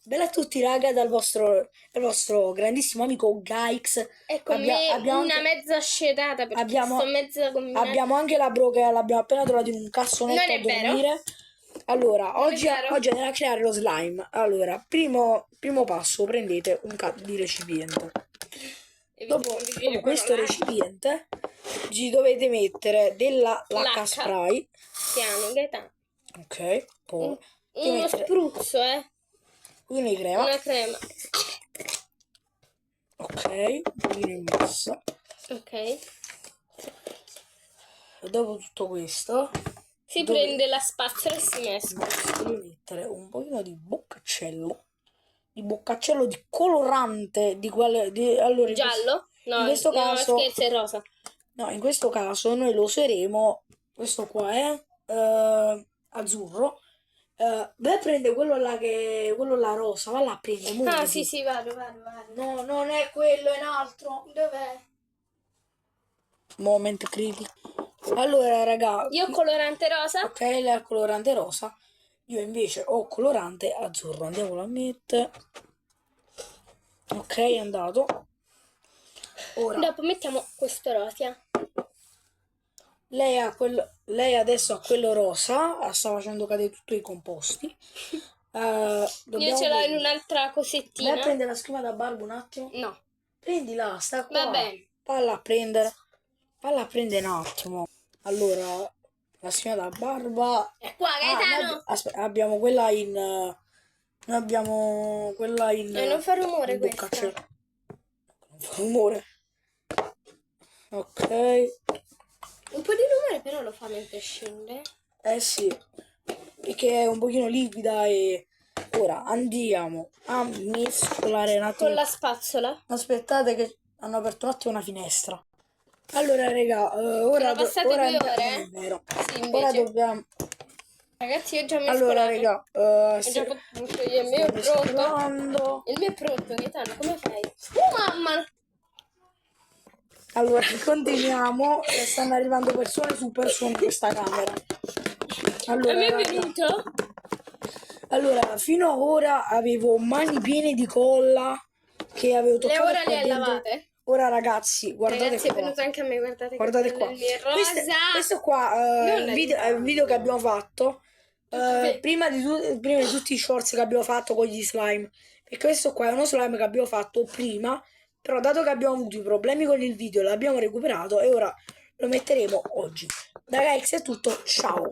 Bella a tutti raga dal vostro grandissimo amico Gaix. E con Abbiamo una anche, mezza scelata perché abbiamo, sto mezza combinata. abbiamo anche la bro che l'abbiamo appena trovato in un cassonetto Non a è vero. dormire. Allora, Non è oggi vero. andiamo a creare lo slime. Allora, primo passo, prendete un di recipiente. Dopo questo recipiente ci dovete mettere della lacca Lacca. spray. Piano, Gaetano. Ok, poi Uno spruzzo, una di crema. Una crema. Ok, un pochino in massa. Ok. E dopo tutto questo Si prende la spazzola e si mescola. devi mettere un pochino di boccaccello di colorante allora Giallo? No, in questo no, caso scherzo, è rosa. no, in questo caso noi lo useremo. Questo qua è azzurro. Vai a prendere quello là rosa, va là a prendere, Ah, muoviti. sì, vado. No, non è quello, è un altro. Dov'è? Moment critico. Allora, raga, Io ho colorante rosa. ok, lei ha il colorante rosa. Io invece ho colorante azzurro. Andiamolo a mettere. Ok, è andato. Ora, Dopo mettiamo questo rosa. lei adesso ha quello rosa. Sta facendo cadere tutti i composti. Io ce l'ho in un'altra cosettina. Vai a prendere la schiuma da barba un attimo. No. Prendila, sta qua. Va bene. Falla a prendere un attimo. Allora, la schiuma da barba. È qua, Gaetano. Abbiamo quella in. Noi abbiamo quella in. Non fa rumore in questa. boccaccello. Non fa rumore. Ok. Un po' di rumore però lo fa mentre scende. Eh sì. Perché è un pochino liquida e. Ora andiamo a mescolare un attimo. Con la spazzola. Aspettate che hanno aperto un attimo una finestra. Allora, raga, ora Sono passate 2 ore? non è vero. Sì, invece. Ora dobbiamo. Ragazzi, io ho già mescolato. Allora, raga, Ho già fatto il mio è pronto. mescolando. Il mio è pronto, Gaetano, come fai? Mamma! Allora, continuiamo. Stanno arrivando persone su persone in questa camera. Allora, A me è raga, venuto. allora, fino ad ora avevo mani piene di colla che avevo toccato. Ora qua le hai dentro. lavate? Ora, ragazzi, guardate Ragazzi, è qua. venuto anche a me, guardate qua. il mio rosa. Questo qua Non è un video che abbiamo fatto Sì. prima di tutti i shorts che abbiamo fatto con gli slime. Perché questo qua è uno slime che abbiamo fatto prima, però dato che abbiamo avuto i problemi con il video l'abbiamo recuperato e ora lo metteremo oggi. Da Gaix è tutto, ciao!